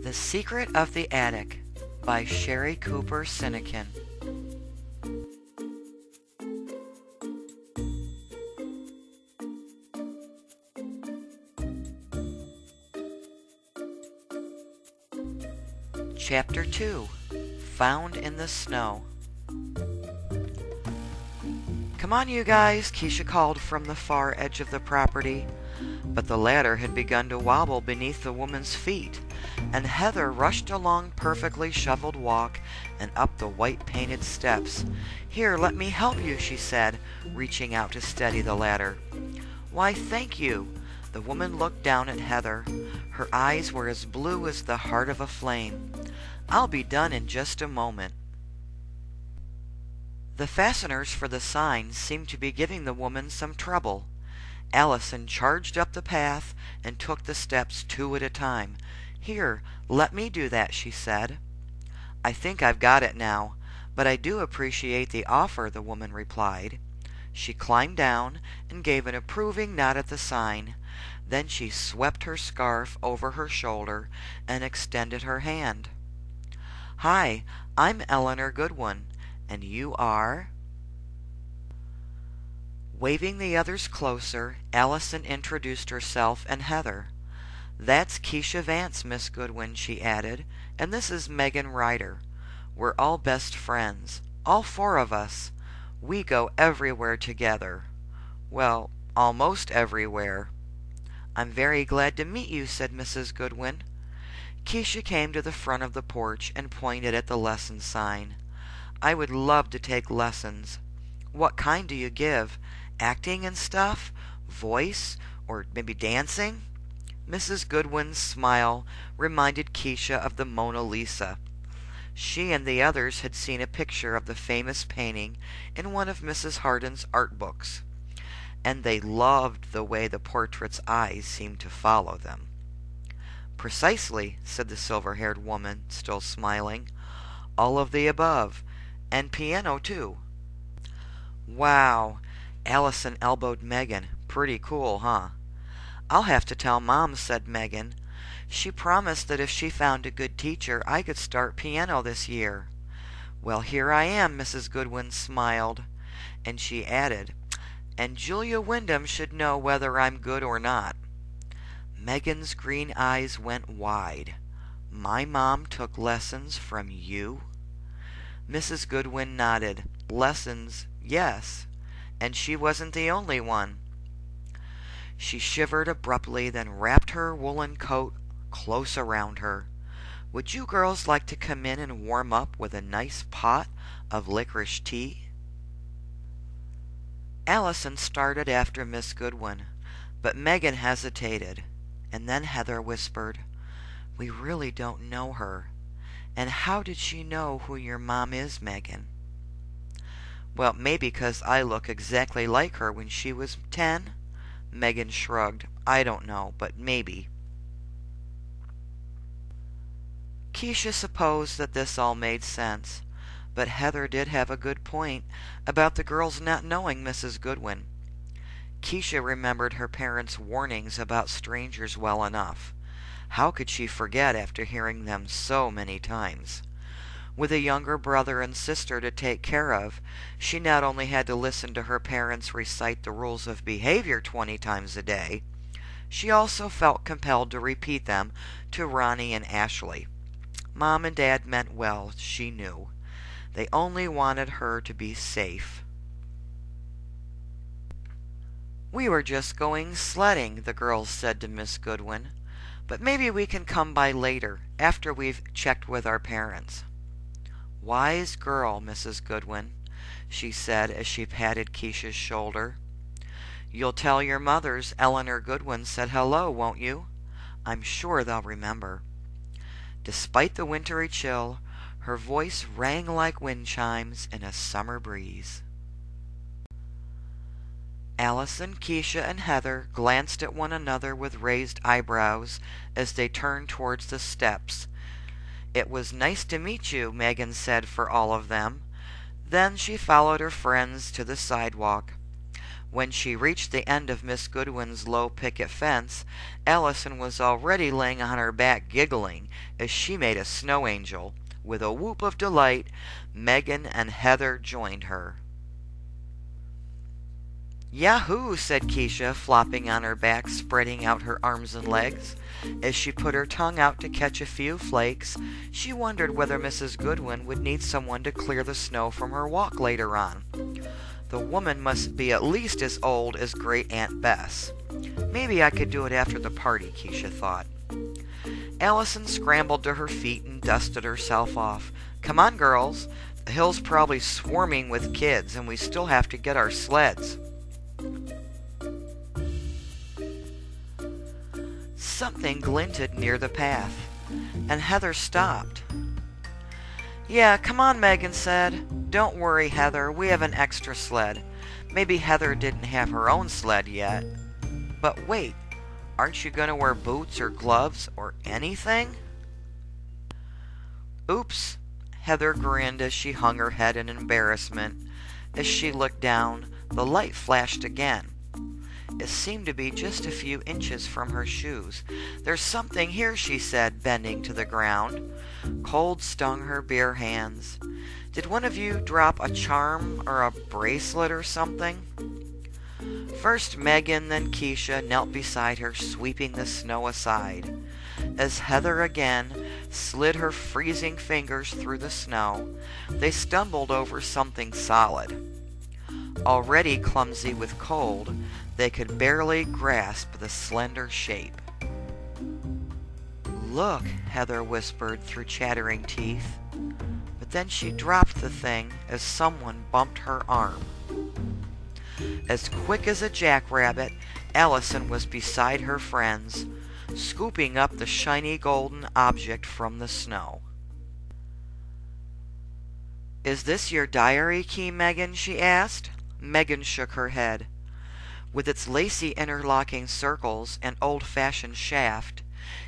The Secret of the Attic by Sherry Cooper Sinekin. Chapter 2. Found in the Snow. "Come on, you guys," Keisha called from the far edge of the property. But the ladder had begun to wobble beneath the woman's feet, and Heather rushed along perfectly shoveled walk and up the white-painted steps. "Here, let me help you," she said, reaching out to steady the ladder. "Why, thank you." The woman looked down at Heather. Her eyes were as blue as the heart of a flame. "I'll be done in just a moment." The fasteners for the sign seemed to be giving the woman some trouble. Allison charged up the path and took the steps 2 at a time. "Here, let me do that," she said. "I think I've got it now, but I do appreciate the offer," the woman replied. She climbed down and gave an approving nod at the sign. Then she swept her scarf over her shoulder and extended her hand. "Hi, I'm Eleanor Goodwin, and you are?" Waving the others closer, Allison introduced herself and Heather. "That's Keisha Vance, Miss Goodwin," she added, "and this is Megan Ryder. We're all best friends, all 4 of us. We go everywhere together. Well, almost everywhere." "I'm very glad to meet you," said Mrs. Goodwin. Keisha came to the front of the porch and pointed at the lesson sign. "I would love to take lessons. What kind do you give? Acting and stuff? Voice? Or maybe dancing?" Mrs. Goodwin's smile reminded Keisha of the Mona Lisa. She and the others had seen a picture of the famous painting in one of Mrs. Hardin's art books, and they loved the way the portrait's eyes seemed to follow them. "Precisely," said the silver-haired woman, still smiling. "All of the above, and piano too." "Wow." Allison elbowed Megan. "Pretty cool, huh?" "I'll have to tell Mom," said Megan. "She promised that if she found a good teacher, I could start piano this year." "Well, here I am," Mrs. Goodwin smiled. And she added, "And Julia Wyndham should know whether I'm good or not." Megan's green eyes went wide. "My mom took lessons from you?" Mrs. Goodwin nodded. "Lessons, yes. And she wasn't the only one." She shivered abruptly, then wrapped her woolen coat close around her. "Would you girls like to come in and warm up with a nice pot of licorice tea?" Allison started after Miss Goodwin, but Megan hesitated, and then Heather whispered, "We really don't know her. And how did she know who your mom is, Megan?" "Well, maybe 'cause I look exactly like her when she was 10? Megan shrugged. "I don't know, but maybe." Keisha supposed that this all made sense, but Heather did have a good point about the girls not knowing Mrs. Goodwin. Keisha remembered her parents' warnings about strangers well enough. How could she forget after hearing them so many times? With a younger brother and sister to take care of, she not only had to listen to her parents recite the rules of behavior 20 times a day, she also felt compelled to repeat them to Ronnie and Ashley. Mom and Dad meant well, she knew. They only wanted her to be safe. "We were just going sledding," the girls said to Miss Goodwin. "But maybe we can come by later, after we've checked with our parents." "Wise girl, Mrs. Goodwin," she said as she patted Keisha's shoulder. "You'll tell your mothers Eleanor Goodwin said hello, won't you? I'm sure they'll remember." Despite the wintry chill, her voice rang like wind chimes in a summer breeze. Allison, Keisha, and Heather glanced at one another with raised eyebrows as they turned towards the steps. "It was nice to meet you," Megan said for all of them. Then she followed her friends to the sidewalk. When she reached the end of Miss Goodwin's low picket fence, Allison was already laying on her back giggling as she made a snow angel. With a whoop of delight, Megan and Heather joined her. "Yahoo!" said Keisha, flopping on her back, spreading out her arms and legs. As she put her tongue out to catch a few flakes, she wondered whether Mrs. Goodwin would need someone to clear the snow from her walk later on. The woman must be at least as old as Great Aunt Bess. Maybe I could do it after the party, Keisha thought. Allison scrambled to her feet and dusted herself off. "Come on, girls. The hill's probably swarming with kids, and we still have to get our sleds." Something glinted near the path, and Heather stopped. "Yeah, come on," Megan said. "Don't worry, Heather, we have an extra sled." Maybe Heather didn't have her own sled yet. But wait, aren't you going to wear boots or gloves or anything? Oops, Heather grinned as she hung her head in embarrassment. As she looked down, the light flashed again. It seemed to be just a few inches from her shoes. "There's something here," she said, bending to the ground. Cold stung her bare hands. "Did one of you drop a charm or a bracelet or something?" First Megan, then Keisha knelt beside her, sweeping the snow aside. As Heather again slid her freezing fingers through the snow, they stumbled over something solid. Already clumsy with cold, they could barely grasp the slender shape. "Look," Heather whispered through chattering teeth. But then she dropped the thing as someone bumped her arm. As quick as a jackrabbit, Allison was beside her friends, scooping up the shiny golden object from the snow. "Is this your diary key, Megan?" she asked. Megan shook her head. With its lacy interlocking circles and old-fashioned shaft,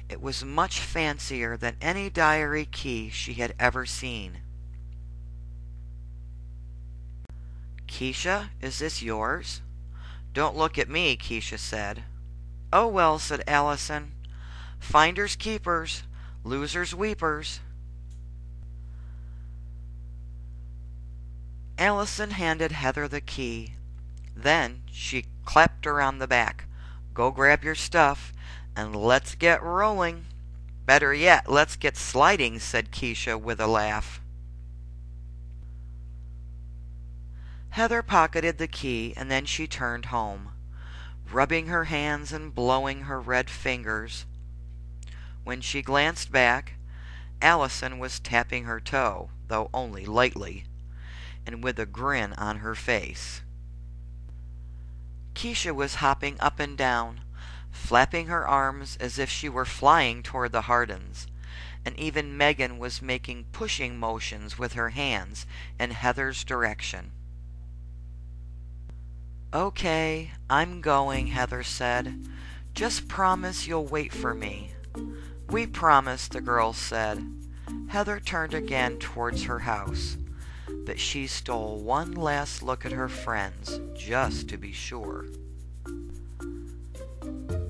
it was much fancier than any diary key she had ever seen. "Keisha, is this yours?" "Don't look at me," Keisha said. "Oh well," said Allison. "Finders keepers, losers weepers." Allison handed Heather the key. Then she clapped her on the back. "Go grab your stuff, and let's get rolling." "Better yet, let's get sliding," said Keisha with a laugh. Heather pocketed the key, and then she turned home, rubbing her hands and blowing her red fingers. When she glanced back, Allison was tapping her toe, though only lightly, and with a grin on her face. Keisha was hopping up and down, flapping her arms as if she were flying toward the Hardens, and even Megan was making pushing motions with her hands in Heather's direction. "Okay, I'm going," Heather said. "Just promise you'll wait for me." "We promise," the girls said. Heather turned again towards her house, but she stole one last look at her friends, just to be sure.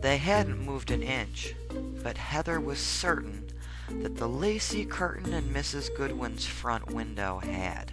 They hadn't moved an inch, but Heather was certain that the lacy curtain in Mrs. Goodwin's front window had.